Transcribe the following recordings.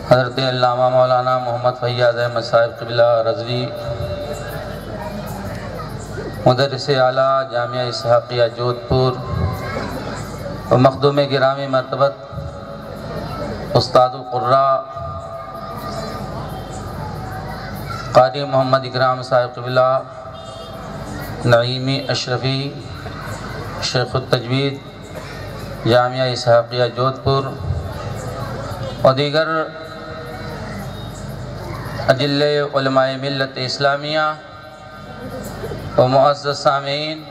حضرت علامہ مولانا محمد فیاض احمد صاحب قبلہ رضوی مدرس اعلیٰ جامعہ اسحاقیہ جودھپور و مخدوم گرامی مرتبت استاد القراء قاری محمد اکرام صاحب قبلہ نعیمی اشرفی شیخ التجوید جامعہ اسحاقیہ جودھپور اور دیگر اجلے علماء ملت اسلامیہ و معزز سامعین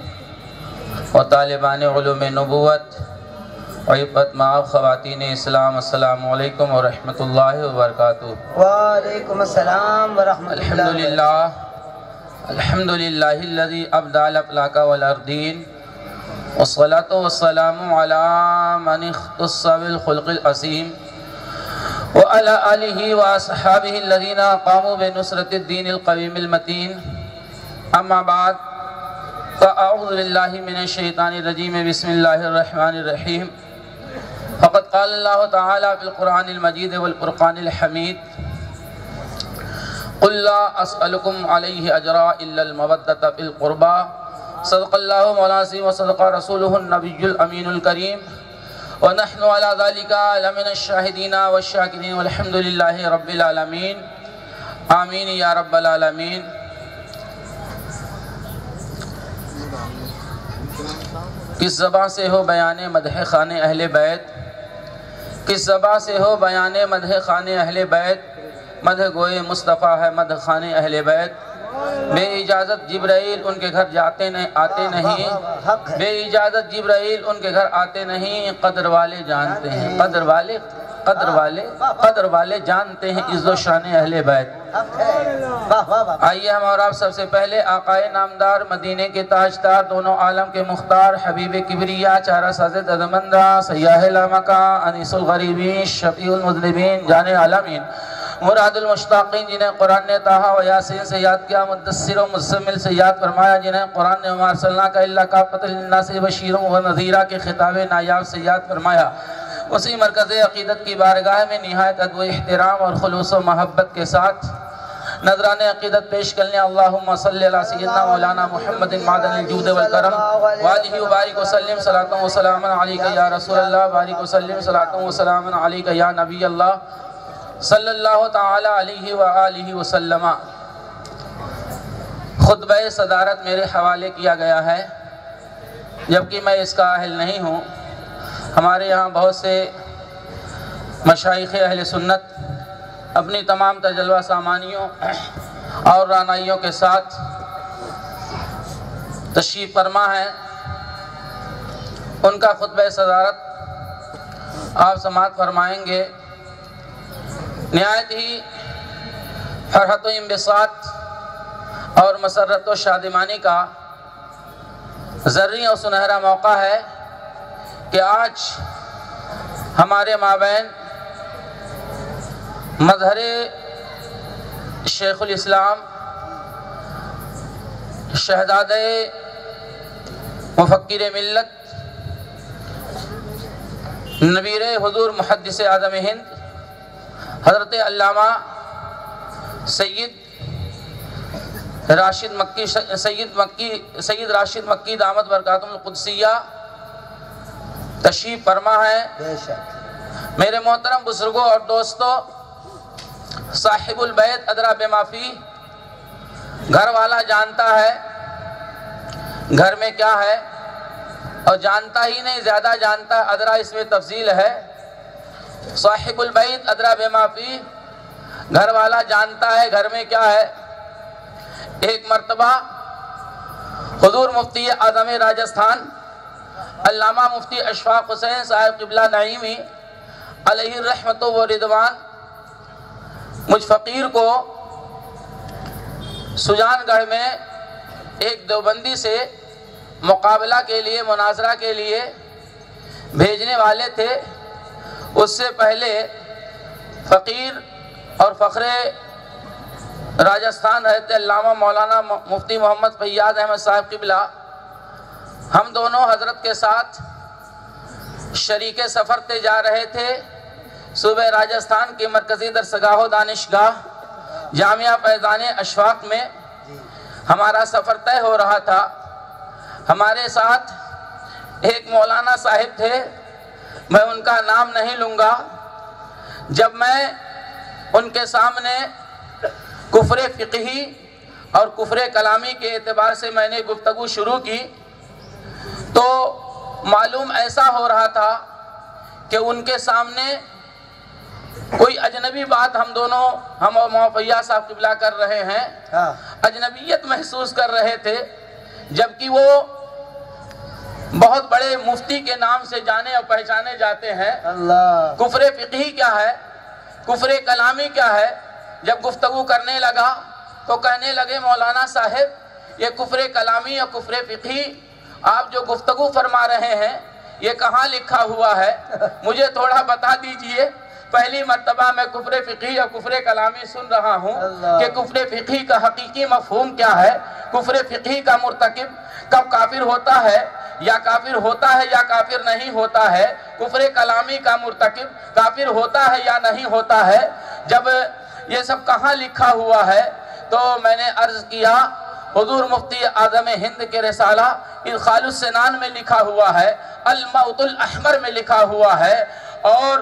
و طالبان علوم نبوت و عفت معاف خواتین اسلام، السلام علیکم ورحمۃ اللہ وبرکاتہ۔ وعلیکم السلام ورحمۃ اللہ۔ الحمدللہ الذی ابدع الافلاک والارضین والصلاة والسلام علی من اختص بالخلق العظیم وعلى آلہ واصحابہ الذین قاموا بنصرة الدین القویم المتین، اما بعد فاعوذ باللہ من الشیطان الرجیم، بسم اللہ الرحمن الرحیم۔ فقد قال اللہ تعالی فی القرآن المجید والفرقان الحمید، قل لا اسألکم علیہ اجرا الا المودۃ فی القربى، صدق اللہ مولانا العظیم وصدق رسولہ النبی الامین الکریم، ونحن على ذلك لمن الشاہدین والشاکرین والحمد للہ رب العالمین، آمین یا رب العالمین۔ کس زباں سے ہو بیان مدح خان اہل بیت، کس زباں سے ہو بیان مدح خان اہل بیت، مدح گوئے مصطفیٰ ہے مدح خان اہل بیت۔ بے اجازت جبرائیل ان کے گھر آتے نہیں، بے اجازت جبرائیل ان کے گھر آتے نہیں، قدر والے جانتے ہیں، قدر والے جانتے ہیں عز و شان اہل بیت۔ آئیے ہم اور آپ سب سے پہلے آقائے نامدار، مدینے کے تاجدار، دونوں عالم کے مختار، حبیب کبریا، چارہ ساز ددمندہ، سیاح لامکہ، انیس الغریبین، شفیع المذنبین، جان عالمین، مراد المشتاقین، جنہیں قرآن نے طٰہٰ و یاسین سے یاد کیا، مدثر و مزمل سے یاد فرمایا، جنہیں قرآن نے وما ارسلناک الا کافۃ للناس بشیرا و نذیرا کے خطاب نایاب سے یاد فرمایا۔ اسی مرکز عقیدت کی بارگاہ میں نہایت ادب و احترام اور خلوص و محبت کے ساتھ نذران عقیدت پیش کرنے، اللہم صلی علی سیدنا مولانا محمد معدن الجود والکرم وآلہ وبارک وسلم، صلاۃ و سلام علیک یا رسول اللہ، بارک وسلم، صلاۃ و سلام علیک یا نبی اللہ، صلی اللہ تعالی علیہ وآلہ وسلم۔ خطبہ صدارت میرے حوالے کیا گیا ہے، جبکہ میں اس کا اہل نہیں ہوں۔ ہمارے یہاں بہت سے مشائخ اہل سنت اپنی تمام تجلوہ سامانیوں اور رانائیوں کے ساتھ تشریف فرما ہے، ان کا خطبہ صدارت آپ سماعت فرمائیں گے۔ نہایت ہی فرحت و انبساط اور مسرت و شادمانی کا زرعی اور سنہرا موقع ہے کہ آج ہمارے مابین مظہر شیخ الاسلام، شہزادہ مفکر ملت، نبیر حضور محدث اعظم ہند، حضرت علامہ سید راشد مکی دامت برکاتہ القدسیہ تشریف فرما ہے۔ میرے محترم بزرگوں اور دوستوں، صاحب البیت ادرا بما فی، گھر والا جانتا ہے گھر میں کیا ہے، اور جانتا ہی نہیں زیادہ جانتا، ادرا اس میں تفضیل ہے۔ صاحب البیت ادرا بما فی، گھر والا جانتا ہے گھر میں کیا ہے۔ ایک مرتبہ حضور مفتی اعظم راجستھان علامہ مفتی اشفاق حسین صاحب قبلہ نعیمی علیہ الرحمت و رضوان مجھ فقیر کو سجان گڑھ میں ایک دیوبندی سے مقابلہ کے لیے، مناظرہ کے لیے بھیجنے والے تھے۔ اس سے پہلے فقیر اور فخر راجستھان حضرت علامہ مولانا مفتی محمد فیاض احمد صاحب قبلہ، ہم دونوں حضرت کے ساتھ شریک سفر تے جا رہے تھے صوبہ راجستھان کے مرکزی درسگاہ و دانشگاہ جامعہ فیضان اشفاق میں ہمارا سفر طے ہو رہا تھا۔ ہمارے ساتھ ایک مولانا صاحب تھے، میں ان کا نام نہیں لوں گا۔ جب میں ان کے سامنے کفر فقہی اور کفر کلامی کے اعتبار سے میں نے گفتگو شروع کی تو معلوم ایسا ہو رہا تھا کہ ان کے سامنے کوئی اجنبی بات ہم اور موفیہ صاحب قبلہ کر رہے ہیں، اجنبیت محسوس کر رہے تھے، جبکہ وہ بہت بڑے مفتی کے نام سے جانے اور پہچانے جاتے ہیں۔ کفر فقہی کیا ہے، کفر کلامی کیا ہے؟ جب گفتگو کرنے لگا تو کہنے لگے مولانا صاحب یہ کفر کلامی اور کفر فقہی آپ جو گفتگو فرما رہے ہیں یہ کہاں لکھا ہوا ہے؟ مجھے تھوڑا بتا دیجئے۔ پہلی مرتبہ میں کفر فقہی اور کفر کلامی سن رہا ہوں کہ کفر فقہی کا حقیقی مفہوم کیا ہے، کفر فقہی کا مرتکب کب کافر ہوتا ہے یا کافر ہوتا ہے یا کافر نہیں ہوتا ہے، کفر کلامی کا مرتکب کافر ہوتا ہے یا نہیں ہوتا ہے، جب یہ سب کہاں لکھا ہوا ہے تو میں نے عرض کیا حضور مفتی اعظم ہند کے رسالہ ادخال السنان میں لکھا ہوا ہے، الموت الاحمر میں لکھا ہوا ہے، اور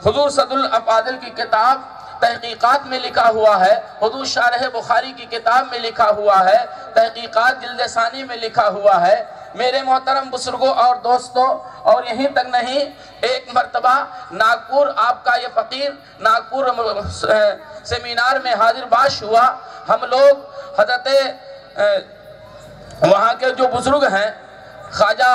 حضور صد الافاضل کی کتاب تحقیقات میں لکھا ہوا ہے، حضور شارح بخاری کی کتاب میں لکھا ہوا ہے، تحقیقات جلد ثانی میں لکھا ہوا ہے۔ میرے محترم بزرگوں اور دوستوں، اور یہیں تک نہیں، ایک مرتبہ ناگپور آپ کا یہ فقیر ناگپور سیمینار میں حاضر باش ہوا۔ ہم لوگ حضرت وہاں کے جو بزرگ ہیں خواجہ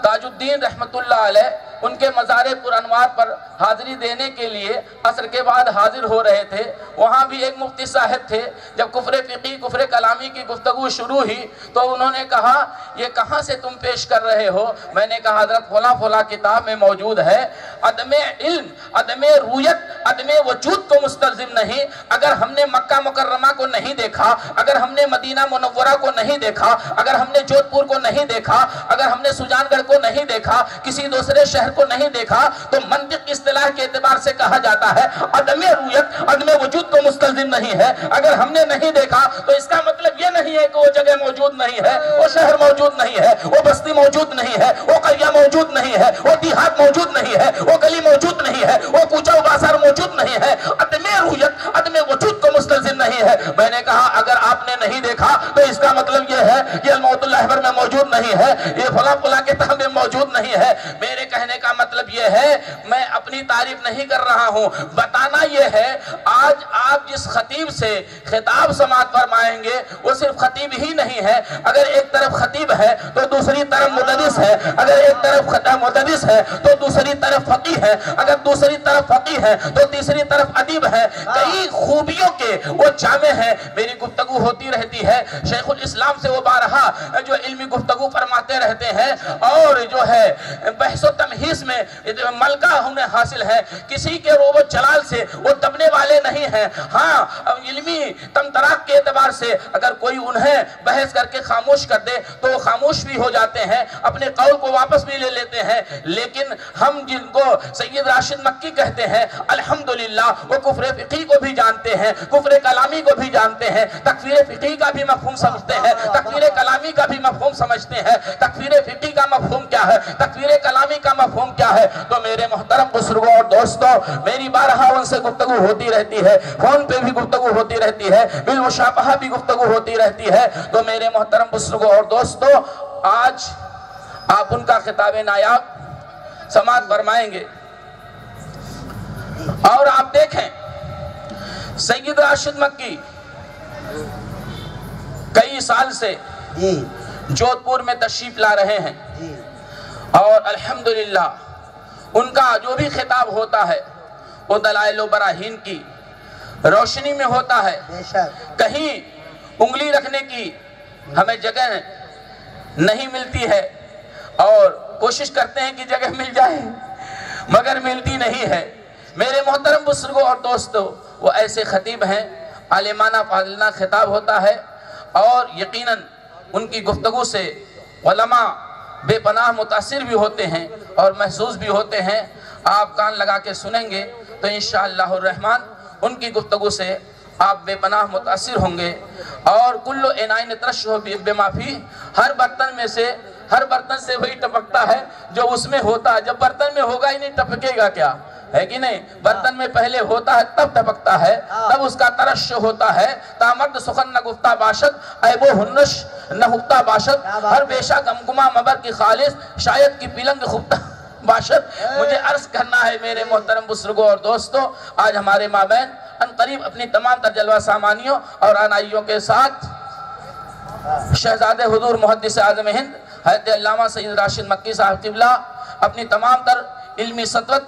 تاج الدین رحمت اللہ علیہ، ان کے مزار پر انوار پر حاضری دینے کے لیے عصر کے بعد حاضر ہو رہے تھے۔ وہاں بھی ایک مفتی صاحب تھے، جب کفر فقہی کفر کلامی کی گفتگو شروع ہوئی تو انہوں نے کہا یہ کہاں سے تم پیش کر رہے ہو؟ میں نے کہا حضرت فلاں فلاں کتاب میں موجود ہے۔ عدم علم، عدم رویت، عدم وجود کو مستلزم نہیں۔ اگر ہم نے مکہ مکرمہ کو نہیں دیکھا، اگر ہم نے مدینہ منورہ کو نہیں دیکھا، اگر ہم نے جودھ پور کو نہیں دیکھا، اگر ہم نے سجان گڑھ کو نہیں دیکھا، کسی دوسرے شہر کو نہیں دیکھا، تو منطق کی اصطلاح کے اعتبار سے کہا جاتا ہے عدم رویت عدم وجود کو مستلزم نہیں ہے۔ اگر ہم نے نہیں دیکھا تو اس کا مطلب یہ نہیں ہے کہ وہ جگہ موجود نہیں ہے، وہ شہر موجود نہیں ہے، وہ بستی موجود نہیں ہے، وہ قریہ موجود نہیں ہے، وہ دیہات موجود نہیں ہے، وہ گلی موجود نہیں ہے، وہ کوچہ و بازار موجود نہیں ہے۔ عدم رویت عدم وجود کو مستلزم نہیں ہے۔ میں نے کہا اگر آپ نے نہیں دیکھا تو اس کا مطلب یہ ہے کہ الموت الاحمر میں موجود نہیں ہے، یہ فلاں فلاں کتاب میں موجود نہیں ہے۔ میرے کہنے کا مطلب یہ ہے میں اپنی تعریف نہیں کر رہا ہوں، بتانا یہ ہے آج آپ جس خطیب سے خطاب سماعت فرمائیں گے وہ صرف خطیب ہی نہیں ہے۔ اگر ایک طرف خطیب ہے تو دوسری طرف مدرس ہے، اگر ایک طرف مدرس ہے تو دوسری طرف فقیہ ہے، اگر دوسری طرف فقیہ ہے تو تیسری طرف ادیب ہے۔ کئی خوبیوں کے وہ جامع ہیں۔ میری گفتگو ہوتی رہتی ہے، شیخ الاسلام سے وہ بارہا جو علمی گفتگو فرماتے رہتے ہیں، اور جو ہے بحث و تمہیز میں ملکہ ہمیں حاصل ہے، کسی کے روب و جلال سے وہ دبنے والے نہیں ہیں۔ ہاں علمی تمتراک کے اعتبار سے اگر کوئی انہیں بحث کر کے خاموش کر دے تو وہ خاموش بھی ہو جاتے ہیں، اپنے قول کو واپس بھی لے لیتے ہیں، لیکن ہم جن کو سید راشد مکی کہتے ہیں الحمدللہ وہ کفر فقہی کو بھی جانتے ہیں، کفر کلامی کو بھی جانتے ہیں، تکفیر فقہی کا بھی مفہوم سمجھتے ہیں، تکفیر کلامی کا بھی مفہوم سمجھتے ہیں۔ تکفیر فقہی کا مفہوم کیا ہے، تکفیر کلامی کا مفہوم کیا ہے؟ تو میرے محترم بزرگوں اور دوستوں، میری بارہا ان سے گفتگو ہوتی رہتی ہے، فون پہ بھی گفتگو ہوتی رہتی ہے، بالمشافہہ بھی گفتگو ہوتی رہتی ہے۔ تو میرے محترم بزرگوں اور دوستوں، آج آپ ان کا خطاب نایاب سماعت فرمائیں گے، اور آپ دیکھیں سید راشد مکی کئی سال سے جودھ پور میں تشریف لا رہے ہیں، اور الحمدللہ ان کا جو بھی خطاب ہوتا ہے وہ دلائل و براہین کی روشنی میں ہوتا ہے۔ کہیں انگلی رکھنے کی ہمیں جگہ نہیں ملتی ہے، اور کوشش کرتے ہیں کہ جگہ مل جائے مگر ملتی نہیں ہے۔ میرے محترم بزرگوں اور دوستوں، وہ ایسے خطیب ہیں، عالمانہ فاضلانہ خطاب ہوتا ہے، اور یقیناً ان کی گفتگو سے علماء بے پناہ متاثر بھی ہوتے ہیں اور محسوس بھی ہوتے ہیں۔ آپ کان لگا کے سنیں گے تو انشاءاللہ الرحمن ان کی گفتگو سے آپ بے پناہ متاثر ہوں گے۔ اور کلو اینائن ترشح بما فی، ہر برتن سے وہی ٹپکتا ہے جو اس میں ہوتا ہے۔ جب برتن میں ہوگا ہی نہیں ٹپکے گا کیا؟ ہے کہ نہیں؟ برتن میں پہلے ہوتا ہے تب ٹپکتا ہے، تب اس کا ترشح ہوتا ہے۔ تامرد سخن نہ گفتہ باشد، عیب و ہنش نہ ہفتہ باشد، ہر بیشہ گمگمہ مبر کی خالص، شاید کی پلنگ خفتہ باشد۔ مجھے عرض کرنا ہے میرے محترم بزرگوں اور دوستوں، آج ہمارے مابین ان قریب اپنی تمام تر جلوہ سامانیوں اور آنائیوں کے ساتھ شہزادے حضور محدث اعظم ہند حضرت علامہ سید راشد مکی صاحب قبلہ اپنی تمام تر علمی سطوت،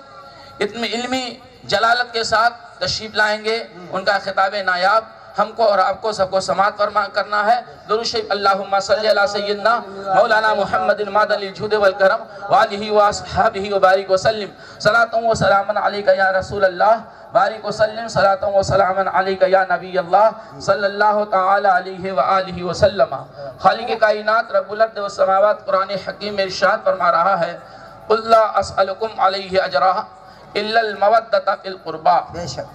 علمی جلالت کے ساتھ تشریف لائیں گے۔ ان کا خطاب نایاب ہم کو اور آپ کو سب کو سماعت فرما کرنا ہے۔ درود شریف اللہم صلی علی سیدنا مولانا محمد المادن للجود والکرم وآلہ واصحابہ وبارک وسلم، صلاۃ و سلام علیکہ یا رسول اللہ، بارک وسلم، صلاۃ و سلام علیکہ یا نبی اللہ صلی اللہ تعالی علیہ وآلہ وسلم۔ خالق کائنات رب الارض والسماوات قرآن حکیم میں ارشاد فرما رہا ہے، قل لا اسألکم علیہ اجرا الا المودۃ فی القربى۔ بے شک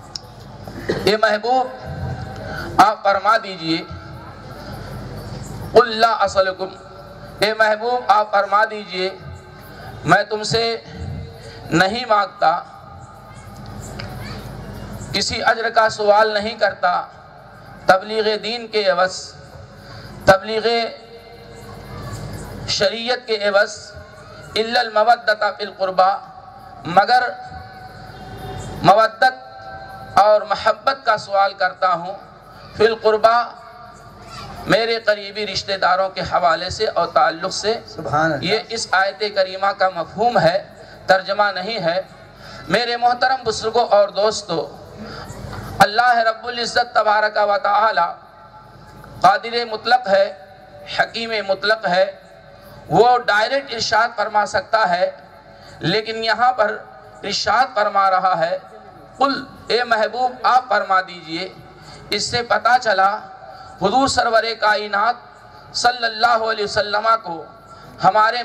اے محبوب آپ فرما دیجئے، قل لا اسألکم، اے محبوب آپ فرما دیجئے میں تم سے نہیں مانگتا، کسی اجر کا سوال نہیں کرتا تبلیغ دین کے عوض، تبلیغ شریعت کے عوض، الا المودۃ فی القربى، مگر مودت اور محبت کا سوال کرتا ہوں فی القربى، میرے قریبی رشتہ داروں کے حوالے سے اور تعلق سے۔ سبحان اللہ۔ یہ اس آیت کریمہ کا مفہوم ہے، ترجمہ نہیں ہے۔ میرے محترم بزرگوں اور دوستو، اللہ رب العزت تبارک و تعالی قادر مطلق ہے، حکیم مطلق ہے، وہ ڈائریکٹ ارشاد فرما سکتا ہے، لیکن یہاں پر ارشاد فرما رہا ہے، قل اے محبوب آپ فرما دیجئے۔ اس سے پتہ چلا حضور سرور کائنات صلی اللہ علیہ وسلم کو ہمارے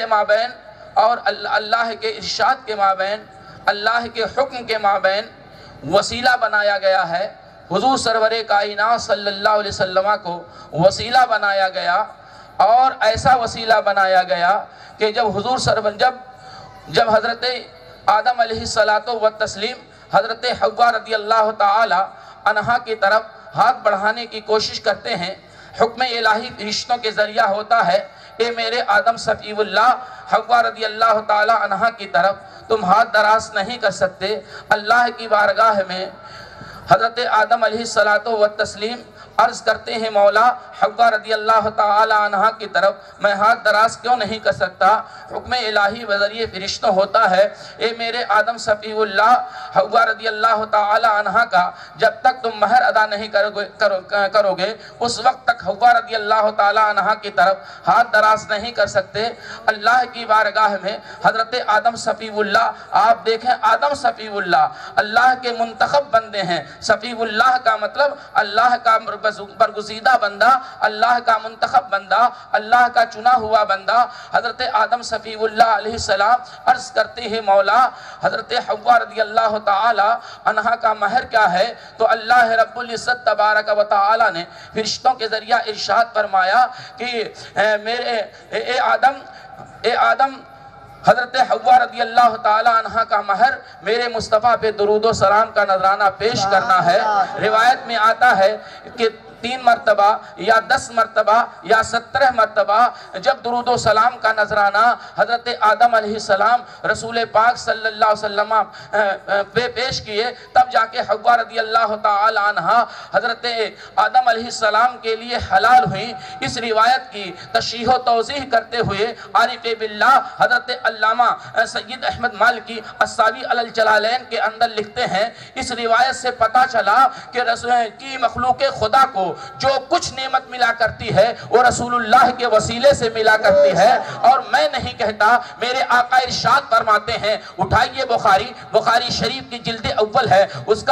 مابین اور اللہ کے ارشاد کے مابین، اللہ کے حکم کے مابین وسیلہ بنایا گیا ہے۔ حضور سرور کائنات صلی اللہ علیہ وسلم کو وسیلہ بنایا گیا، اور ایسا وسیلہ بنایا گیا کہ جب حضرت آدم علیہ السلام حضرت حوا رضی اللہ تعالی عنہا کی طرف ہاتھ بڑھانے کی کوشش کرتے ہیں، حکم الہی فرشتوں کے ذریعہ ہوتا ہے، اے میرے آدم صفی اللہ، حوا رضی اللہ تعالی عنہا کی طرف تم ہاتھ دراز نہیں کر سکتے۔ اللہ کی بارگاہ میں حضرت آدم علیہ السلام عرض کرتے ہیں، مولا حوا رضی اللہ تعالی عنہا کی طرف میں ہاتھ دراز کیوں نہیں کر سکتا؟ حکم الہی بذریعہ فرشتوں ہوتا ہے، اے میرے آدم صفی اللہ، حوا رضی اللہ تعالی عنہا کا جب تک تم مہر ادا نہیں کرو گے اس وقت تک حوا رضی اللہ تعالی عنہا کی طرف ہاتھ دراز نہیں کر سکتے۔ اللہ کی بارگاہ میں حضرت آدم صفی اللہ، آپ دیکھیں آدم صفی اللہ اللہ کے منتخب بندے ہیں۔ صفی اللہ کا مطلب اللہ کا برگزیدہ بندہ، اللہ کا منتخب بندہ، اللہ کا چنا ہوا بندہ۔ حضرت آدم صفی اللہ علیہ السلام عرض کرتے ہیں، مولا حضرت حوا رضی اللہ تعالی عنہا کا مہر کیا ہے؟ تو اللہ رب العزت تبارک و تعالی نے فرشتوں کے ذریعہ ارشاد فرمایا کہ اے آدم حضرت حوا رضی اللہ تعالی عنہا کا مہر میرے مصطفیٰ پہ درود و سلام کا نذرانہ پیش کرنا ہے۔ روایت میں آتا ہے کہ 3 مرتبہ یا 10 مرتبہ یا 17 مرتبہ جب درود و سلام کا نذرانہ حضرت آدم علیہ السلام رسول پاک صلی اللہ علیہ وسلم پہ پیش کیے، تب جا کے حوا رضی اللہ تعالی عنہا حضرت آدم علیہ السلام کے لیے حلال ہوئی۔ اس روایت کی تشریح و توضیح کرتے ہوئے عارف باللہ حضرت علامہ سید احمد مالکی الساوی علی الجلالین کے اندر لکھتے ہیں، اس روایت سے پتہ چلا کہ رسول کی مخلوق خدا کو جو کچھ نعمت ملا کرتی ہے وہ رسول اللہ کے وسیلے سے ملا کرتی ہے، اور میں نہیں کہتا، میرے آقا ارشاد فرماتے ہیں، اٹھائیے بخاری شریف کی جلد اول ہے، اس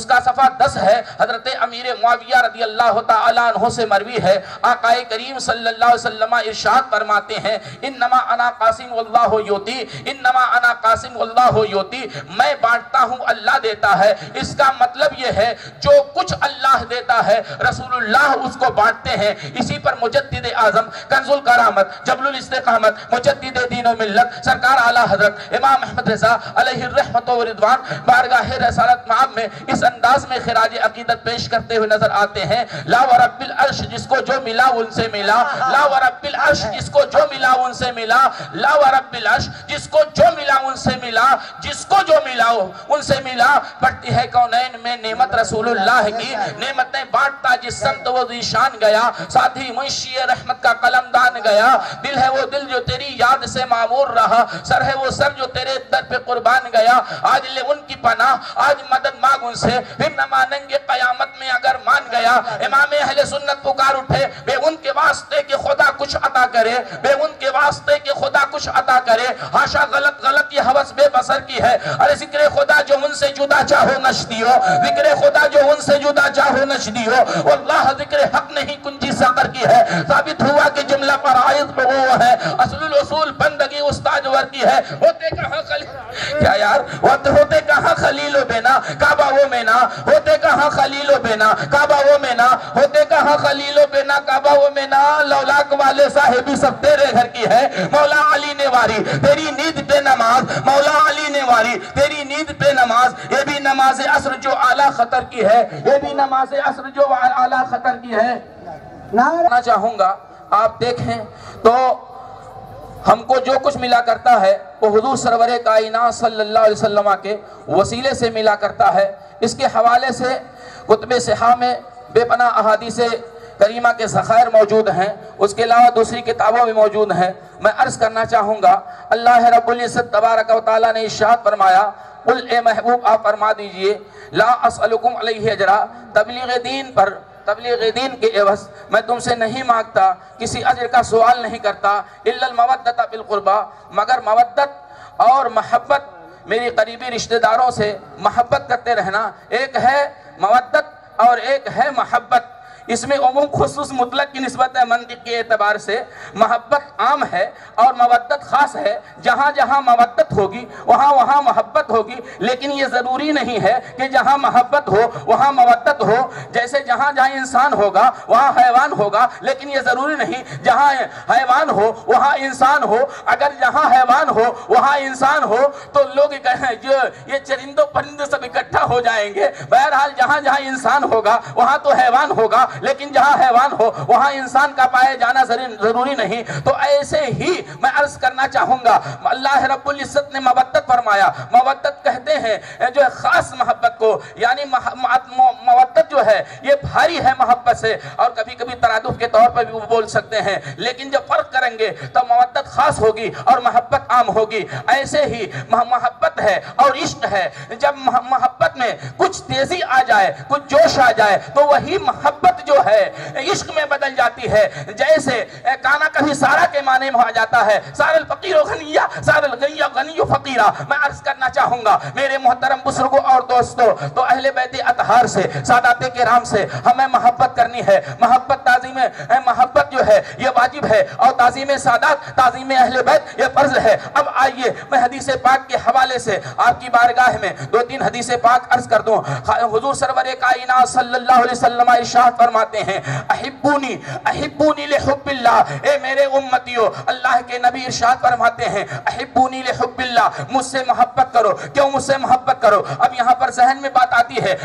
کا صفحہ 10 ہے، حضرت امیر معاویہ رضی اللہ تعالیٰ عنہ سے مروی ہے، آقا کریم صلی اللہ علیہ وسلم ارشاد فرماتے ہیں، انما انا قاسم واللہ یوتی، انما انا قاسم واللہ یوتی، میں بانٹتا ہوں اللہ دیتا ہے۔ اس کا مطلب یہ ہے جو کچھ اللہ دیتا ہے رسول اللہ اس کو بانٹتے ہیں۔ اسی پر مجدد اعظم، کنز الکرامت، جبل الاستقامت، مجدد دین و ملت، سرکار اعلیٰ حضرت امام احمد رضا علیہ الرحمت و رضوان بارگاہ رسالت مآب میں اس انداز میں خراج عقیدت پیش کرتے ہوئے نظر آتے ہیں، لا ورب العرش جس کو جو ملا ان سے ملا، لا ورب العرش جس کو جو ملا ان سے ملا، لا ورب العرش جس کو جو ملا ان سے ملا، جس کو جو ملا ان سے ملا، بڑھتی ہے کونین میں نعمت رسول اللہ کی، نعمتیں بانٹتا جس سمت وہ ذیشان گیا، ساتھی منشی رحمت کا قلم دان گیا، دل ہے وہ دل جو تیری یاد سے معمور رہا، سر ہے وہ سر جو تیرے در پہ قربان گیا، آج لے ان کی پناہ، آج مدد مانگ ان سے، پھر نہ مانیں گے قیامت میں اگر مان گیا۔ امام اہل سنت پکار اٹھے، بے ان کے واسطے کہ خدا کچھ عطا کرے، بے ان کے واسطے کہ خدا کچھ عطا کرے، ہاشا غلط یہ حوث بے بسر کی ہے، ارے ذکر خدا جو ان سے جدا چاہو نش دیو، ذکر خدا جو ان سے جدا چاہو نش دیو، واللہ ذکر حق نہیں کنجی سقر کی ہے، ثابت ہوا کہ جملہ فرائض وہ ہے، اصل الاصول بندگی استاد ور کی ہے، ہوتے کہاں خلیل، کیا یار ہوتے کہاں خلیل و بینا، کعبہ وہ مینا، ہوتے کہاں خلیل و بینا، کعبہ وہ مینا، ہوتے کہاں خلیل و بینا، کعبہ وہ مینا، لولاک والے صاحبی سب تیرے گھر کی ہے، مولا علی نے واری تیری نیند پہ نماز، مولا علی نے واری تیری نیند پہ نماز، یہ بھی نماز عصر جو اعلیٰ خطر کی ہے، یہ بھی نماز عصر جو اعلیٰ خطر کی ہے۔ میں چاہوں گا آپ دیکھیں تو ہم کو جو کچھ ملا کرتا ہے وہ حضور سرور کائنات صلی اللہ علیہ وسلم کے وسیلے سے ملا کرتا ہے۔ اس کے حوالے سے کتب صحاح میں بے پناہ احادیث کریمہ کے ذخائر موجود ہیں، اس کے علاوہ دوسری کتابوں میں موجود ہیں۔ میں عرض کرنا چاہوں گا، اللہ رب العزت تبارک و تعالیٰ نے ارشاد فرمایا، قل اے محبوب آپ فرما دیجئے، لا اسألکم علیہ اجرا، تبلیغ دین کے عوض میں تم سے نہیں مانگتا، کسی اجر کا سوال نہیں کرتا، الا المودۃ فی القربى، مگر مودت اور محبت، میری قریبی رشتہ داروں سے محبت کرتے رہنا۔ ایک ہے مودت اور ایک ہے محبت، اس میں عموم خصوص مطلق کی نسبت ہے، منطق کے اعتبار سے محبت عام ہے اور مودت خاص ہے، جہاں جہاں مودت ہوگی وہاں وہاں محبت ہوگی، لیکن یہ ضروری نہیں ہے کہ جہاں محبت ہو وہاں مودت ہو، جیسے جہاں جہاں انسان ہوگا وہاں حیوان ہوگا، لیکن یہ ضروری نہیں جہاں حیوان ہو وہاں انسان ہو، اگر جہاں حیوان ہو وہاں انسان ہو تو لوگ کہیں جو یہ چرندوں پرندے سب اکٹھا ہو جائیں گے۔ بہرحال جہاں جہاں انسان ہوگا وہاں تو حیوان ہوگا، لیکن جہاں حیوان ہو وہاں انسان کا پائے جانا ضروری نہیں۔ تو ایسے ہی میں عرض کرنا چاہوں گا، اللہ رب العزت نے مودت فرمایا، مودت کہتے ہیں جو خاص محبت کو، یعنی مودت جو ہے یہ بھاری ہے محبت سے، اور کبھی کبھی ترادف کے طور پر بھی وہ بول سکتے ہیں، لیکن جب فرق کریں گے تو مودت خاص ہوگی اور محبت عام ہوگی۔ ایسے ہی محبت ہے اور عشق ہے، جب محبت میں کچھ تیزی آ جائے، کچھ جوش آ جائے تو وہی محبت جو ہے عشق میں بدل جاتی ہے۔ جیسے کانا کبھی سارا کے معنی میں آ جاتا ہے، سار الفقیر و غنیہ، سار الغنیہ غنی و فقیرہ۔ میں عرض کرنا چاہوں گا میرے محترم بزرگوں اور دوستوں، تو اہل بیت اطہار سے، سادات کرام سے ہمیں محبت کرنی ہے۔ محبت تعظیم محبت جو ہے یہ واجب ہے، اور تعظیم سادات، تعظیم اہل بیت یہ فرض ہے۔ اب آئیے میں حدیث پاک کے حوالے سے آپ کی بارگاہ میں دو تین حدیث پاک عرض کر دوں۔ حضور سرور کائنات صلی اللہ علیہ وسلم ارشاد فرماتے ہیں، احبونی لحب اللہ، اے میرے امتیو، اللہ کے نبی ارشاد فرماتے ہیں احبونی لحب اللہ، مجھ سے محبت کرو۔ کیوں مجھ سے محبت کرو؟ اب یہاں پر ذہن میں بات آتی ہے،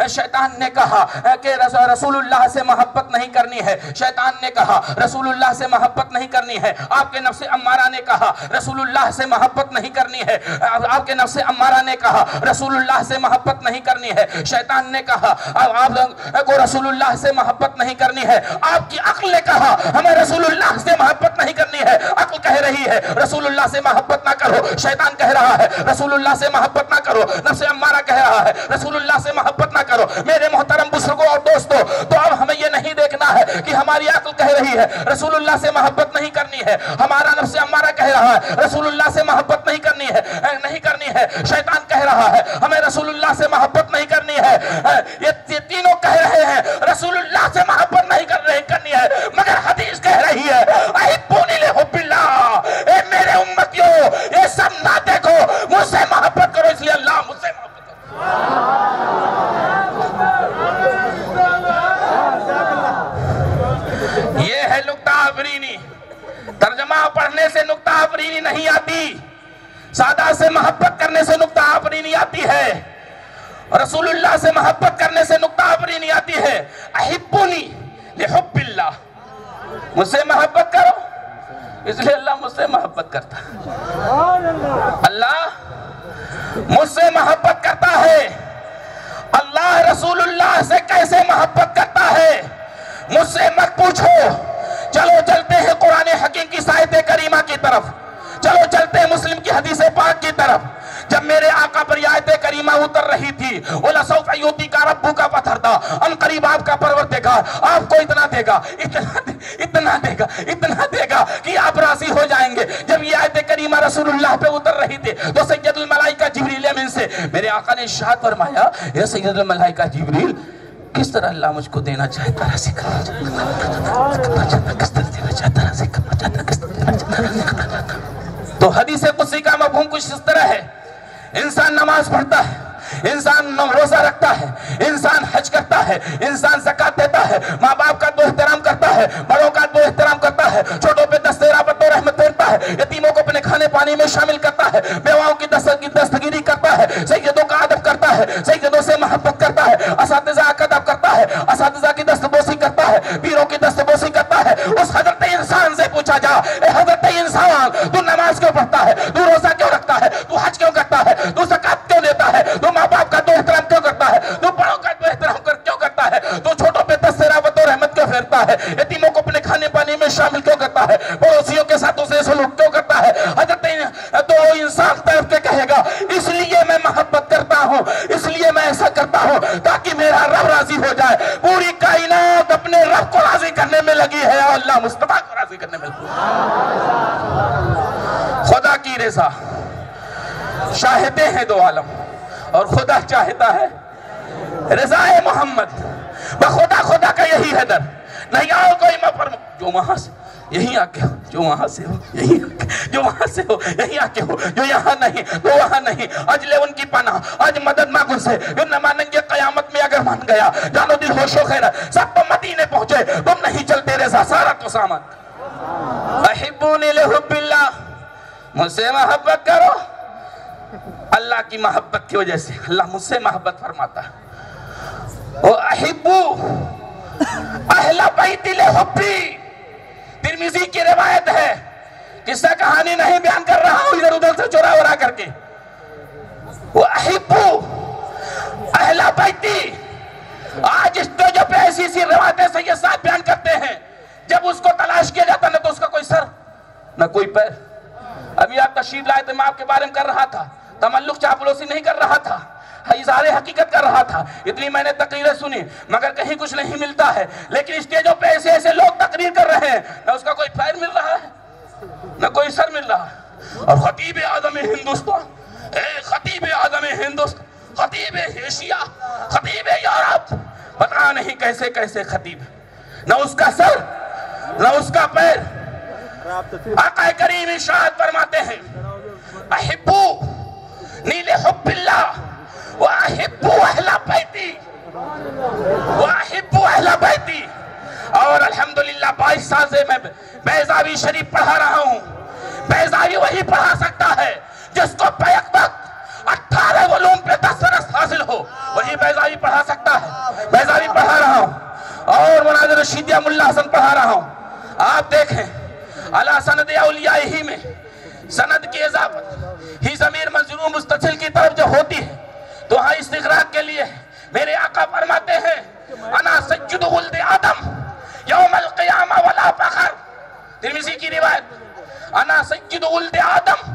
شیطان نے کہا کہ رسول اللہ سے محبت نہیں کرنی ہے، شیطان نے کہا رسول اللہ سے محبت نہیں کرنی ہے، آپ کے نفس امارہ نے کہا رسول اللہ سے محبت نہیں کرنی ہے، آپ کے نفس امارہ نے کہا رسول اللہ سے محبت نہیں کرنی ہے، شیطان نے کہا آپ کو رسول اللہ سے محبت نہیں کرنی ہے، آپ کی عقل نے کہا ہمیں رسول اللہ سے محبت نہیں کرنی ہے، عقل کہہ رہی ہے رسول اللہ سے محبت نہ کرو، شیطان کہہ رہا ہے رسول اللہ سے محبت نہ کرو، نفس امارہ کہہ رہا ہے رسول اللہ سے محبت نہ کرو۔ میرے محترم بزرگ دوستو تو اب ہمیں یہ نہیں دیکھنا ہے کہ ہماری عقل کہہ رہی ہے رسول اللہ سے محبت نہیں کرنی ہے, ہمارا نفس امارہ کہہ رہا ہے رسول اللہ سے محبت نہیں کرنی ہے, شیطان کہہ رہا ہے ہمیں رسول اللہ سے محبت نہیں کرنی ہے, یہ تینوں کہہ رہے ہیں رسول اللہ سے محبت نہیں کرنی ہے, مگر حدیث کہہ رہی ہے احبونی لحب اللہ, اے میرے امتیوں یہ سب نہ دیکھو, مجھ سے محبت کرو اس لیے اللہ مجھ سے محبت کرو. یہ ہے نکتہ آفرینی. ترجمہ پڑھنے سے نکتہ آفرینی نہیں آتی, سادہ سے محبت کرنے سے نکتہ آفرینی آتی ہے, رسول اللہ سے محبت کرنے سے نکتہ آفرینی آتی ہے. احبونی لحب اللہ, مجھ سے محبت کرو اس لیے اللہ مجھ سے محبت کرتا ہے. اللہ مجھ سے محبت کرتا ہے. اللہ رسول اللہ سے کیسے محبت کرتا ہے مجھ سے مت پوچھو. چلو چلتے ہیں قرآن حکیم کی آیت کریمہ کی طرف, چلو چلتے ہیں مسلم کی حدیث پاک کی طرف. جب میرے آقا پر یہ آیت کریمہ اتر رہی تھی وَلَسَوْفَ يُؤْتِيكَ رَبُّكَ فَتَرْضَىٰ, ان قریب آپ کا پروردگار آپ کو اتنا دے گا اتنا دے گا کہ آپ راضی ہو جائیں گے. جب یہ آیت کریمہ رسول اللہ پہ اتر رہی تھی تو سید الملائکہ جبریل امین سے میرے آقا نے ارشاد فرمایا اے سید الملائکہ جبریل, کس طرح اللہ مجھ کو دینا چاہتا ہے راضی کرنا چاہتا, کس طرح دینا چاہتا راضی کرنا چاہتا, کس طرح دینا چاہتا راضی کرنا چاہتا. تو حدیث قدسی کا مفہوم کچھ اس طرح ہے, انسان نماز پڑھتا ہے, انسان روزہ رکھتا ہے, انسان حج کرتا ہے, انسان زکوٰۃ دیتا ہے, ماں باپ کا دو احترام کرتا ہے, بڑوں کا دو احترام کرتا ہے, چھوٹوں پہ دست رحمت و رحمت پھیرتا ہے, یتیموں کو اپنے کھانے پانی میں شامل کرتا ہے, بیواؤں کی دستگیری کرتا ہے, سیدوں کا ادب کرتا ہے, سیدوں سے محبت کرتا ہے, اساتذہ کا ادب کرتا ہے, اساتذہ کی دستبوسی کرتا ہے, پیروں کی دستبوسی کرتا ہے. اس حضرت انسان سے پوچھا جا, اے حضرت انسان تو نماز کیوں پڑھتا ہے, تو روزہ کیوں رکھتا ہے, تو حج کیوں کرتا ہے, تو زکوٰۃ کیوں دیتا ہے, تو ماں باپ کا دو احترام کیوں کرتا ہے, تو بڑوں کا دو احترام کیوں کرتا ہے, تو چھوٹوں پہ دست رحمت و رحمت کیوں پھیرتا ہے, یتیموں کو اپنے کھانے پانی میں شامل کیوں کرتا ہے, پڑوسیوں کے ساتھ اسے سلوک کیوں کرتا ہے. حضرت تو انسان طرف کے کہے گا اس لیے میں محبت کرتا ہوں, اس لیے میں ایسا کرتا ہوں تاکہ میرا رب راضی ہو جائے. پوری کائنات اپنے رب کو راضی کرنے میں لگی ہے, اللہ مصطفیٰ کو راضی کرنے میں لگی. خدا کی رضا چاہتے ہیں دو عالم اور خدا چاہتا ہے رضا محمد. بخدا خدا کا یہی ہے در, نہیں آؤ کوئی مفرم, جو وہاں سے یہی آکے ہو, جو وہاں سے ہو یہی آکے, جو وہاں سے ہو یہی آکے ہو, جو یہاں نہیں تو وہاں نہیں. آج لے ان کی پناہ, آج مدد مانگ ان سے, جو نہ مانیں گے قیامت میں اگر مان گیا. جانو دل ہوش و خیرت سب تو مدینے پہنچے, تم نہیں چلتے رضا سارا تو سامان. احبونی لحب اللہ, مجھ سے محبت کرو. اللہ کی محبت کی وجہ سے اللہ مجھ سے محبت فرماتا ہے. احبو اہل بیت لحبی, ترمذی کی روایت ہے, قصہ کہانی نہیں بیان کر رہا ہوں ادھر ادھر سے چورا ورا کر کے. احبو اہل بیتی, آج اسٹیجوں پہ ایسی سی روایتیں سید صاحب بیان کرتے ہیں, جب اس کو تلاش کیا جاتا نہ تو اس کا کوئی سر نہ کوئی پیر. ابھی آپ تشریف لائے تھے, میں آپ کے بارے میں کر رہا تھا, تملق چاپلوسی نہیں کر رہا تھا, اظہار حقیقت کر رہا تھا. اتنی میں نے تقریریں سنی مگر کہیں کچھ نہیں ملتا ہے. لیکن اسٹیجوں پہ ایسے ایسے لوگ تقریر کر رہے ہیں, نہ اس کا کوئی پیر مل رہا ہے نہ کوئی سر مل رہا ہے. اور خطیب اعظم ہندوستان, اے خطیب اعظم ہندوستان, خطیب ایشیا, خطیب یورپ, پتہ نہیں کیسے کیسے خطیب, نہ اس کا سر نہ اس کا پیر. آقا کریم ارشاد فرماتے ہیں احبو نیل حب اللہ واحبو اہل بیتی, واحبو اہل بیتی. اور الحمدللہ 22 سال سے میں بیضاوی شریف پڑھا رہا ہوں. بیضاوی وہی پڑھا سکتا ہے جس کو بیک وقت 18 علوم پہ دسترس حاصل ہو, وہی بیضاوی پڑھا سکتا ہے. بیضاوی پڑھا رہا ہوں اور مناظر رشیدیہ ملا حسن پڑھا رہا ہوں. آپ دیکھیں علا سند اولیاء ہی میں سند کی اضافت ہی ضمیر مجرور مستقل کی طرف جو ہوتی ہے تو ہاں استغراق کے لیے میرے آقا فرماتے ہیں انا سید ولد آدم یوم القیامہ ولا فخر. ترمذی کی روایت, انا سید ولد آدم,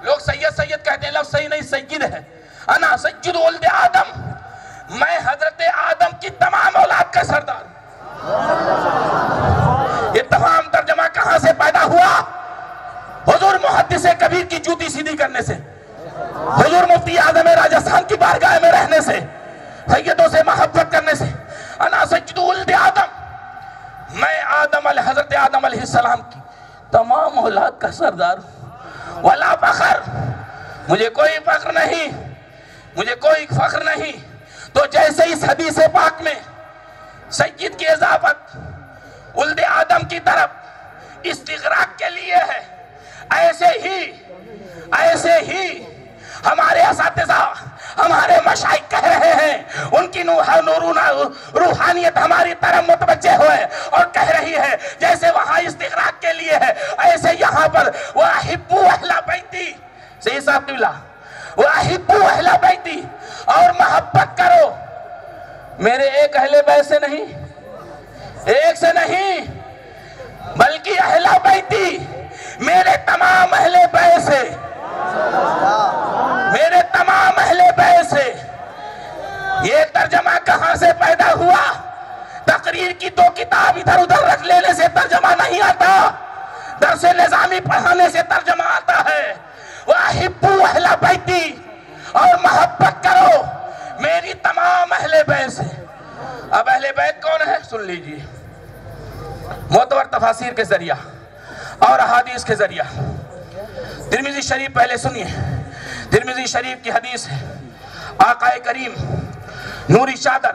لوگ سید سید کہتے ہیں, لفظ صحیح نہیں سید ہے. انا سید ولد آدم, میں حضرت آدم کی تمام اولاد کا سردار. یہ تمام ترجمہ کہاں سے پیدا ہوا؟ حضور محدث کبیر کی جوتی سیدھی کرنے سے، حضور مفتی اعظم راجستھان کی بارگاہ میں رہنے سے، سیدوں سے محبت کرنے سے. انا سید ولد آدم، میں حضرت آدم علیہ السلام کی تمام اولاد کا سردار ہوں. ولا فخر، مجھے کوئی فخر نہیں، مجھے کوئی فخر نہیں. تو جیسے اس حدیث پاک میں سید کی اضافت ولد آدم کی طرف استغراق کے لیے ہے، ایسے ہی ہمارے اساتذہ، ہمارے مشائخ کہہ رہے ہیں، ان کی روحانیت ہماری طرف متوجہ ہوئے اور کہہ رہی ہے جیسے وہاں استغراق کے لیے ہے، ایسے یہاں پر وَأَحِبُّوا أَهْلَ بَيْتِي، صحیح صاحب قبلہ، وَأَحِبُّوا أَهْلَ بَيْتِي، اور محبت کرو میرے ایک اہل بیت سے نہیں، ایک سے نہیں، بلکہ اہل بیتی، میرے تمام اہل بیت سے، میرے تمام اہل بیت سے. یہ ترجمہ کہاں سے پیدا ہوا؟ تقریر کی دو کتاب ادھر ادھر رکھ لینے سے ترجمہ نہیں آتا، درس نظامی پڑھانے سے ترجمہ آتا ہے. وَأَحِبُّوا أَهْلَ بَيْتِي، اور محبت کرو میری تمام اہل بیت سے. اب اہل بیت کون ہے؟ سن لیجئے. معتبر تفاسیر کے ذریعہ اور احادیث کے ذریعہ. ترمذی شریف پہلے سنیے، ترمذی شریف کی حدیث ہے. آقا کریم نوری چادر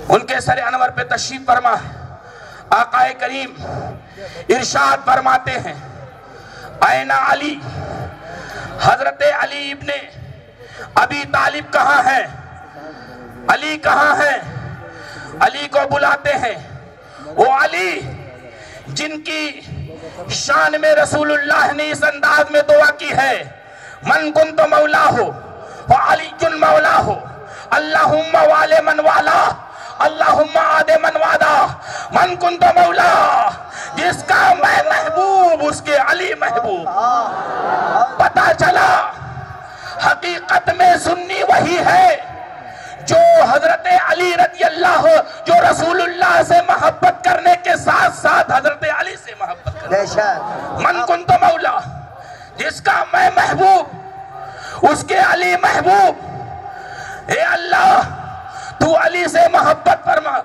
ان کے سر انور پہ تشریف فرما ہے. آقا کریم ارشاد فرماتے ہیں، این علی، حضرت علی ابن ابی طالب کہاں ہیں؟ علی کہاں ہیں؟ علی کو بلاتے ہیں. وہ علی جن کی شان میں رسول اللہ نے اس انداز میں دعا کی ہے، من کنت مولا ہو وعلی جن مولا ہو، اللہم والے من والا، اللہم آدے من وادا، من کنت مولا، جس کا میں محبوب اس کے علی محبوب. پتا چلا حقیقت میں سنی وہی ہے جو حضرت علی رضی اللہ، جو رسول اللہ سے محبت کرنے کے ساتھ ساتھ حضرت علی سے محبت کرنے. من کنت مولا، جس کا میں محبوب اس کے علی محبوب. اے اللہ تو علی سے محبت فرما،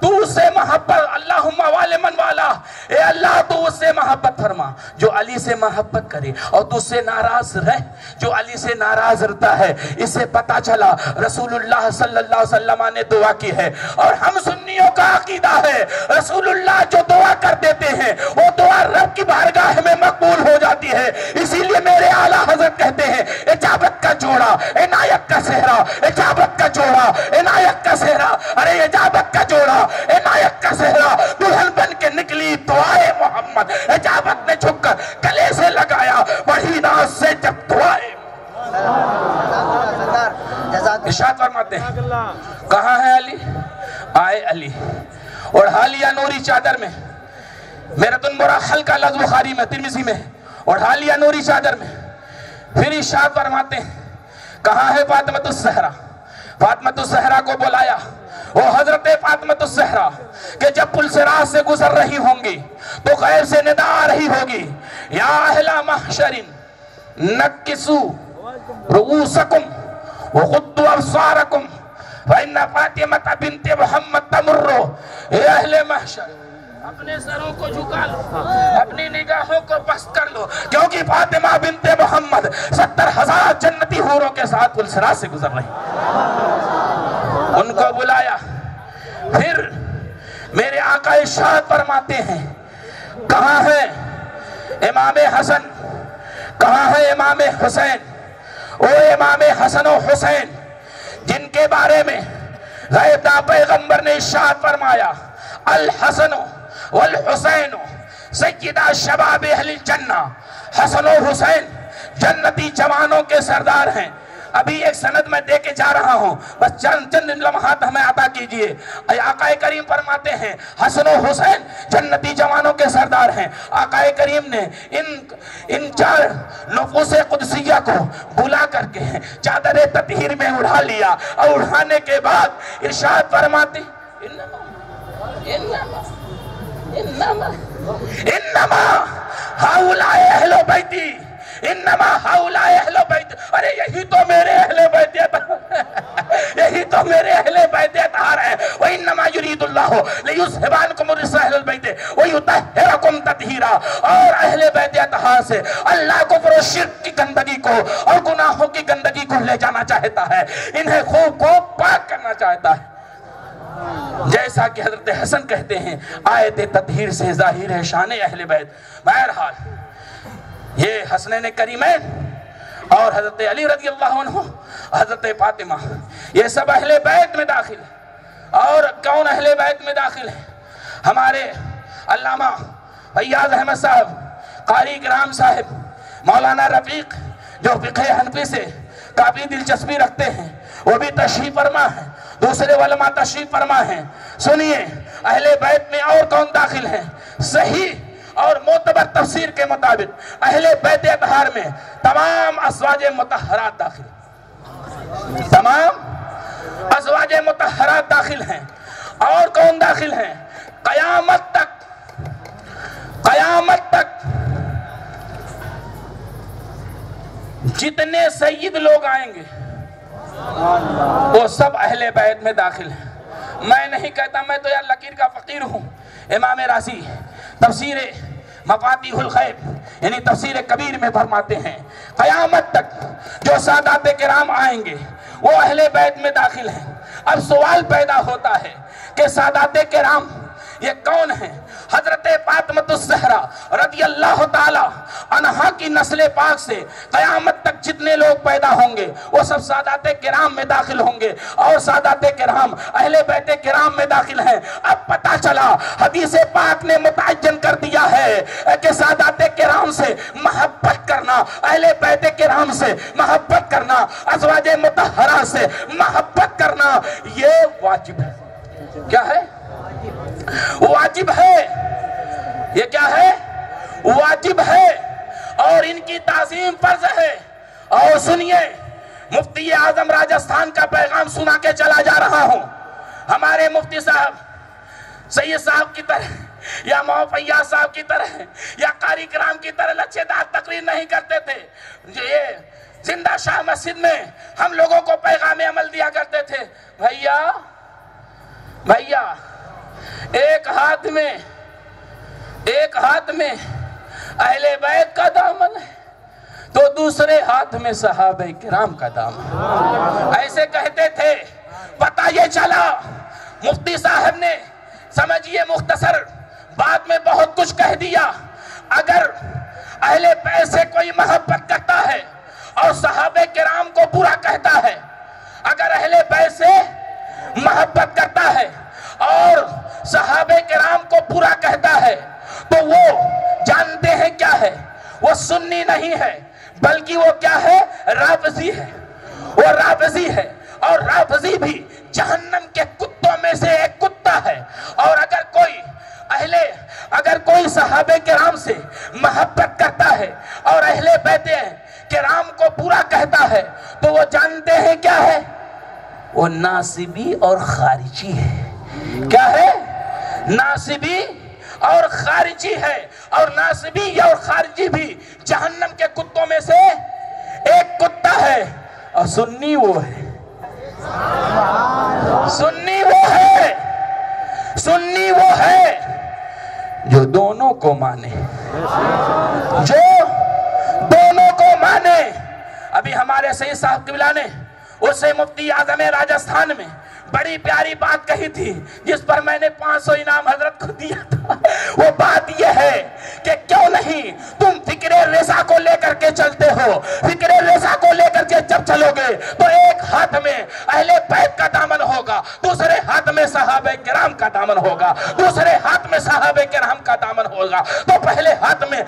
تو اس سے محبت، اللہم والے من والا، اے اللہ تو اس سے محبت فرما جو علی سے محبت کرے، اور تو اس سے ناراض رہ جو علی سے ناراض رہتا ہے. اس سے پتا چلا رسول اللہ صلی اللہ علیہ وسلم نے دعا کی ہے. اور ہم سنیوں کا عقیدہ ہے رسول اللہ جو دعا کر دیتے ہیں وہ دعا رب کی بارگاہ میں مقبول ہو جاتی ہے. اسی لیے میرے اعلیٰ حضرت کہتے ہیں اجابت کا جوڑا عنایت کا صحرا، اجابت کا جوڑا عنایت کا صحرا. ارے اجابت کا جوڑا عنایت کا صحرا، دلہن بن کے نکلی دعائے محمد، اجابت نے جھک کر گلے سے لگایا بڑی ناز سے جب دعائے. ارشاد فرماتے ہیں کہاں ہے علی؟ آئے علی. اور حالیہ نوری چادر میں، میرت المراحل کا لفظ بخاری میں، ترمذی میں، اور حالیہ نوری چادر میں پھر ارشاد فرماتے ہیں کہاں ہے فاطمۃ الزہرا؟ فاطمۃ الزہرا کو بلایا. وہ حضرت فاطمۃ الزہرا کہ جب پل صراط سے گزر رہی ہوں گی تو غیب سے ندا آ رہی ہوگی، یا اہل محشر نکسو رؤوسکم وغضوا ابصارکم فإن فاطمۃ بنت محمد تمر. اے اہل محشر اپنے سروں کو جھکا لو، اپنی نگاہوں کو بست کر لو، کیونکہ فاطمہ بنت محمد 70,000 جنتی حوروں کے ساتھ پل صراط سے گزر رہی. ان کو بلایا. پھر میرے آقا ارشاد فرماتے ہیں کہاں ہے امام حسن، کہاں ہے امام حسین؟ او امام حسن و حسین جن کے بارے میں غیب دا پیغمبر نے ارشاد فرمایا الحسن والحسین سیدہ شباب اہل الجنہ. حسن و حسین جنتی جوانوں کے سردار ہیں. ابھی ایک سند میں دے کے جا رہا ہوں، بس چند لمحات ہمیں عطا کیجئے۔ آقا کریم فرماتے ہیں حسن و حسین جنتی جوانوں کے سردار ہیں۔ آقا کریم نے ان 4 نفوس قدسیہ کو بلا کر کے چادر تطہیر میں اڑا لیا، اور اڑانے کے بعد ارشاد فرماتے انما ہاؤلاء اہل بیتی، انما ہاؤلاء اہل بیت، ارے یہی تو میرے اہل بیت یہی تو میرے اہل بیت اطہار ہیں۔ وَإِنَّمَا يُرِيدُ اللَّهُ لِيُذْهِبَ الرِّجْسَ أَهْلَ الْبَيْتِ وَيُطَهِّرَكُمْ تَطْهِيرًا، اور اہل بیت اطہار سے اللہ کفر و شرک کی گندگی کو اور گناہوں کی گندگی کو لے جانا چاہتا ہے، انہیں خوب پاک کرنا چاہتا ہے۔ جیسا کہ حضرت حسن کہتے ہیں آیت تطہیر سے ظاہر ہے شان اہل بیت۔ بہرحال یہ حسنین کریمین اور حضرت علی رضی اللہ عنہ، حضرت فاطمہ، یہ سب اہل بیت میں داخل ہیں۔ اور کون اہل بیت میں داخل ہیں؟ ہمارے علامہ فیاض احمد صاحب، قاری کرام صاحب، مولانا رفیق، جو فقہ حنفی سے کافی دلچسپی رکھتے ہیں، وہ بھی تشریف فرما ہیں، دوسرے علماء تشریف فرما ہیں۔ سنیے اہل بیت میں اور کون داخل ہیں؟ صحیح اور معتبر تفسیر کے مطابق اہل بیت اطہار میں تمام ازواج مطہرات داخل ہیں، تمام ازواج مطہرات داخل ہیں۔ اور کون داخل ہیں؟ قیامت تک جتنے سید لوگ آئیں گے وہ سب اہل بیت میں داخل ہیں۔ میں نہیں کہتا، میں تو یار لکیر کا فقیر ہوں۔ امام رازی تفسیر مفاتیح الغیب یعنی تفسیر کبیر میں فرماتے ہیں قیامت تک جو سادات کرام آئیں گے وہ اہل بیت میں داخل ہیں۔ اب سوال پیدا ہوتا ہے کہ سادات کرام یہ کون ہیں؟ حضرت فاطمہ الزہرا رضی اللہ تعالی عنہا کی نسل پاک سے قیامت تک جتنے لوگ پیدا ہوں گے وہ سب سادات کرام میں داخل ہوں گے، اور سادات کرام اہل بیت کرام میں داخل ہیں۔ اب پتہ چلا حدیث پاک نے متعین کر دیا ہے کہ سادات کرام سے محبت کرنا، اہل بیت کرام سے محبت کرنا، ازواج مطہرہ سے محبت کرنا یہ واجب ہے۔ کیا ہے؟ واجب ہے۔ یہ کیا ہے؟ واجب ہے، اور ان کی تعظیم فرض ہے۔ اور سنیے مفتی اعظم راجستھان کا پیغام سنا کے چلا جا رہا ہوں۔ ہمارے مفتی صاحب سید صاحب کی طرح یا مولانا فیاض صاحب کی طرح یا قاری کرام کی طرح لچھے دار تقریر نہیں کرتے تھے۔ یہ زندہ شاہ مسجد میں ہم لوگوں کو پیغام عمل دیا کرتے تھے، بھیا ایک ہاتھ میں اہل بیت کا دامن ہے تو دوسرے ہاتھ میں صحابہ کرام کا دامن۔ ایسے کہتے تھے۔ پتہ یہ چلا مفتی صاحب نے سمجھیے مختصر بعد میں بہت کچھ کہہ دیا۔ اگر اہل بیت سے کوئی محبت کرتا ہے اور صحابہ کرام کو برا کہتا ہے، اگر اہل بیت سے محبت کرتا ہے اور صحابہ کرام کو برا کہتا ہے تو وہ جانتے ہیں کیا ہے؟ وہ سنی نہیں ہے بلکہ وہ کیا ہے؟ رافضی ہے۔ وہ رافضی ہے، اور رافضی بھی جہنم کے کتوں میں سے ایک کتا ہے۔ اور اگر کوئی صحابہ کرام سے محبت کرتا ہے اور اہل بیت کرام کو برا کہتا ہے تو وہ جانتے ہیں کیا ہے؟ وہ ناصبی اور خارجی ہے۔ کیا ہے؟ ناصبی اور خارجی ہے، اور ناصبی اور خارجی بھی جہنم کے کتوں میں سے ایک کتا ہے۔ اور سنی وہ ہے، سنی وہ ہے جو دونوں کو مانے، جو دونوں کو مانے۔ ابھی ہمارے سید صاحب قبلہ نے اسے مفتی اعظم راجستھان میں بڑی پیاری بات کہی تھی جس پر میں نے 500 انعام حضرت کو دیا تھا۔ وہ بات یہ ہے کہ کیوں نہیں تم فکر رضا کو لے کر کے چلتے ہو؟ فکر رضا کو لے کر کے جب چلو گے تو ایک ہاتھ میں اہل بیت کا دامن ہوگا، دوسرے ہاتھ میں صحابہ کرام کا دامن ہوگا، دوسرے ہاتھ میں صحابہ کرام کا دامن ہوگا۔ تو پہلے ہاتھ میں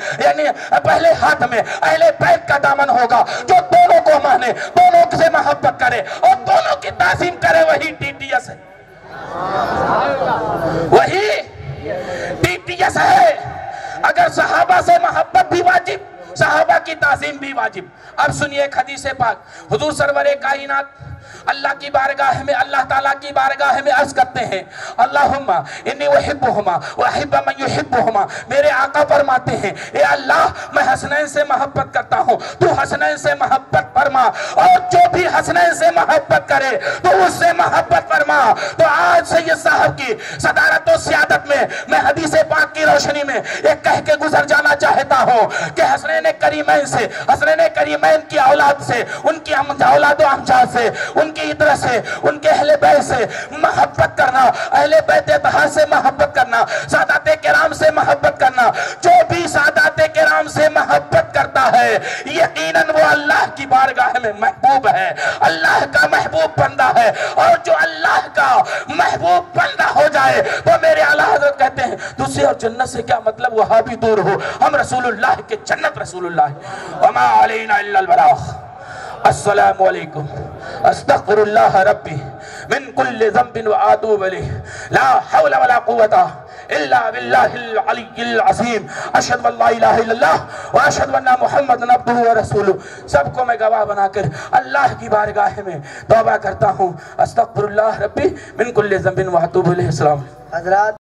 اہل بیت کا دامن ہوگا جو دونوں کو مانے، دونوں سے محبت کرے اور دونوں کی تعظیم کرے، وہی ٹی ٹی ایس ہے، وہی ٹی ٹی ایس ہے۔ اگر صحابہ سے محبت بھی واجب، صحابہ کی تعظیم بھی واجب۔ اب سنیے ایک حدیث پاک، حضور سرور کائنات اللہ کی بارگاہ میں، اللہ تعالیٰ کی بارگاہ میں عرض کرتے ہیں، اللہم انی احبہما واحب من یحبہما، میرے آقا فرماتے ہیں اے اللہ میں حسنین سے محبت کرتا ہوں، تو حسنین سے محبت فرما، اور جو بھی حسنین سے محبت کرے تو اس سے محبت فرما۔ تو آج سید صاحب کی صدارت و سیادت میں میں حدیث پاک کی روشنی میں ایک کہہ کے گزر جانا چاہتا ہوں کہ حسنین کریمین سے، حسنین کریمین کی اولاد سے، ان کی اولاد و امجاد سے، ان کی عطرت سے، ان کے اہل بیت سے محبت کرنا، اہل بیت اطہار سے محبت کرنا، سادات کرام سے محبت کرنا۔ جو بھی سادات کرام سے محبت کرتا ہے یقیناً وہ اللہ کی بارگاہ میں محبوب ہے، اللہ کا محبوب بندہ ہے، اور جو اللہ کا محبوب بندہ ہو جائے تو میرے اعلیٰ حضرت کہتے ہیں دوسری اور جنت سے کیا مطلب، وہاں بھی دور ہو، ہم رسول اللہ کے جنت رسول اللہ، وما علینا الا البلاغ۔ السلام علیکم، استغفر اللہ ربی من کل ذنب وآتوب الیہ، لا حول ولا قوة الا باللہ العلی العظیم، اشہد ان لا الہ الا اللہ واشہد ان محمد عبدہ ورسولہ۔ سب کو میں گواہ بنا کر اللہ کی بارگاہ میں توبہ کرتا ہوں، استغفر اللہ ربی من کل ذنب وآتوب الیہ۔ السلام علیکم حضرات۔